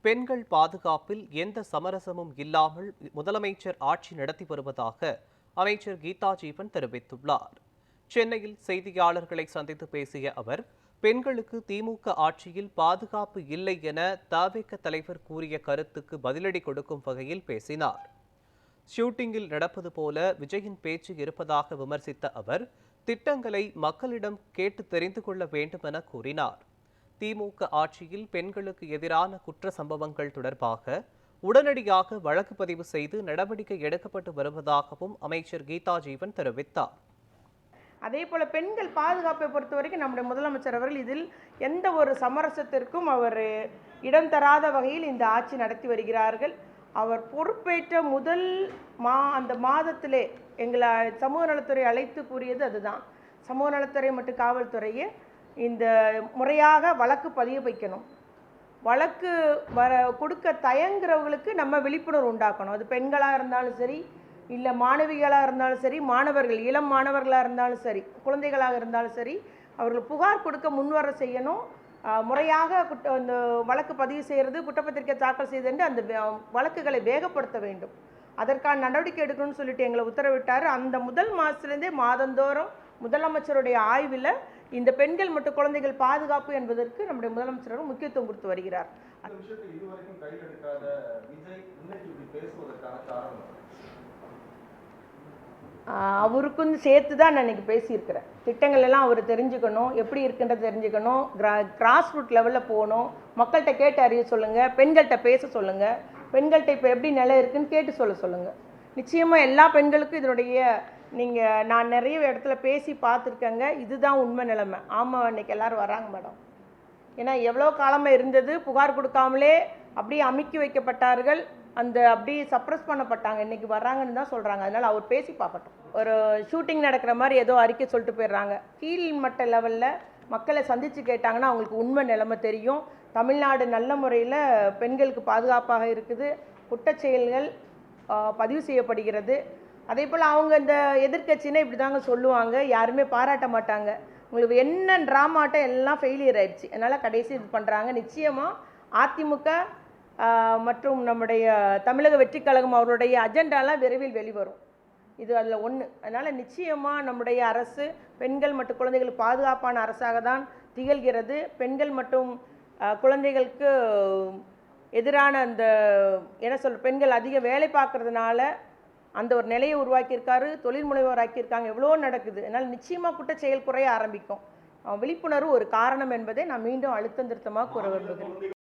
பெண்கள் பாதுகாப்பில் எந்த சமரசமும் இல்லாமல் முதலமைச்சர் ஆட்சி நடத்தி வருவதாக அமைச்சர் கீதா ஜீவன் தெரிவித்துள்ளார். சென்னையில் செய்தியாளர்களை சந்தித்து பேசிய அவர், பெண்களுக்கு திமுக ஆட்சியில் பாதுகாப்பு இல்லை என தவிக தலைவர் கூறிய கருத்துக்கு பதிலடி கொடுக்கும் வகையில் பேசினார். ஷூட்டிங்கில் நடப்பது போல விஜயின் பேச்சு இருப்பதாக விமர்சித்த அவர், திட்டங்களை மக்களிடம் கேட்டு தெரிந்து கொள்ள வேண்டும் என கூறினார். திமுக ஆட்சியில் பெண்களுக்கு எதிரான குற்ற சம்பவங்கள் தொடர்பாக உடனடியாக வழக்கு பதிவு செய்து நடவடிக்கை எடுக்கப்பட்டு வருவதாகவும் அமைச்சர் கீதா ஜீவன் தெரிவித்தார். அதே போல பெண்கள் பாதுகாப்பை பொறுத்த வரைக்கும் நம்முடைய முதலமைச்சர் அவர்கள் இதில் எந்த ஒரு சமரசத்திற்கும் அவர் இடம் தராத வகையில் இந்த ஆட்சி நடத்தி வருகிறார்கள். அவர் பொறுப்பேற்ற முதல் அந்த மாதத்திலே எங்களை சமூக நலத்துறை அழைத்து கூறியது அதுதான். சமூக நலத்துறை மற்றும் காவல்துறையை இந்த முறையாக வழக்கு பதிய வைக்கணும். வழக்கு கொடுக்க தயங்குறவங்களுக்கு நம்ம விழிப்புணர்வு உண்டாக்கணும். அது பெண்களாக இருந்தாலும் சரி, இல்லை மாணவிகளாக இருந்தாலும் சரி, மாணவர்கள் இளம் மாணவர்களாக இருந்தாலும் சரி, குழந்தைகளாக இருந்தாலும் சரி, அவர்கள் புகார் கொடுக்க முன்வர செய்யணும். முறையாக அந்த வழக்கு பதிவு செய்கிறது, குற்றப்பத்திரிகை தாக்கல் செய்து அந்த வழக்குகளை வேகப்படுத்த வேண்டும். அதற்கான நடவடிக்கை எடுக்கணும்னு சொல்லிட்டு எங்களை உத்தரவிட்டார். அந்த முதல் மாதத்துலேருந்தே மாதந்தோறும் முதலமைச்சருடைய ஆய்வில் இந்த பெண்கள் மற்றும் குழந்தைகள் பாதுகாப்பு என்பதற்கு நம்முடைய முதலமைச்சர் முக்கியத்துவம் கொடுத்து வருகிறார். அவருக்கும் சேர்த்து தான் நான் இன்னைக்கு பேசியிருக்கிறேன். திட்டங்கள் எல்லாம் அவர் தெரிஞ்சுக்கணும், எப்படி இருக்குன்றதை தெரிஞ்சுக்கணும், கிராஸ் ரூட் லெவலில் போகணும், மக்கள்கிட்ட கேட்டு அறிய சொல்லுங்கள், பெண்கள்கிட்ட பேச சொல்லுங்கள், பெண்கள்கிட்ட இப்போ எப்படி நிலை இருக்குன்னு கேட்டு சொல்லுங்கள். நிச்சயமாக எல்லா பெண்களுக்கும் இதனுடைய நான் நிறைய இடத்துல பேசி பார்த்துருக்கேங்க. இதுதான் உண்மை நிலைமை. ஆமாம், இன்றைக்கி எல்லோரும் வராங்க மேடம். ஏன்னா எவ்வளோ காலமாக இருந்தது, புகார் கொடுக்காமலே அப்படியே அமுக்கி வைக்கப்பட்டார்கள், அப்படியே சப்ரஸ் பண்ணப்பட்டாங்க. இன்றைக்கி வர்றாங்கன்னு தான் சொல்கிறாங்க. அதனால் அவர் பேசி பார்க்கட்டும். ஒரு ஷூட்டிங் நடக்கிற மாதிரி ஏதோ அறிக்கை சொல்லிட்டு போயிடுறாங்க. கீழ் மட்ட லெவலில் மக்களை சந்தித்து கேட்டாங்கன்னா அவங்களுக்கு உண்மை நிலைமை தெரியும். தமிழ்நாடு நல்ல முறையில் பெண்களுக்கு பாதுகாப்பாக இருக்குது. குற்றச்செயல்கள் பதிவு செய்யப்படுகிறது. அதே போல் அவங்க இந்த எதிர்கட்சின்னா இப்படி தாங்க சொல்லுவாங்க, யாருமே பாராட்ட மாட்டாங்க. உங்களுக்கு என்ன ட்ராமாட்டம் எல்லாம் ஃபெயிலியர் ஆயிடுச்சு. அதனால் கடைசி இது பண்ணுறாங்க. நிச்சயமாக அதிமுக மற்றும் நம்முடைய தமிழக வெற்றி கழகம் அவருடைய அஜெண்டாலாம் விரைவில் வெளிவரும். இது அதில் ஒன்று. அதனால் நிச்சயமாக நம்முடைய அரசு பெண்கள் மற்றும் குழந்தைகள் பாதுகாப்பான அரசாக தான் திகழ்கிறது. பெண்கள் மற்றும் குழந்தைகளுக்கு எதிரான அந்த பெண்கள் அதிக வேலை பார்க்கறதுனால அந்த ஒரு நிலையை உருவாக்கியிருக்காரு, தொழில் முனைவோர் ஆக்கியிருக்காங்க, எவ்வளோ நடக்குது. அதனால் நிச்சயமாக குற்றச்செயல் குறைய ஆரம்பிக்கும். விழிப்புணர்வு ஒரு காரணம் என்பதை நான் மீண்டும் அழுத்தம் திருத்தமாக கூற விரும்புகிறேன்.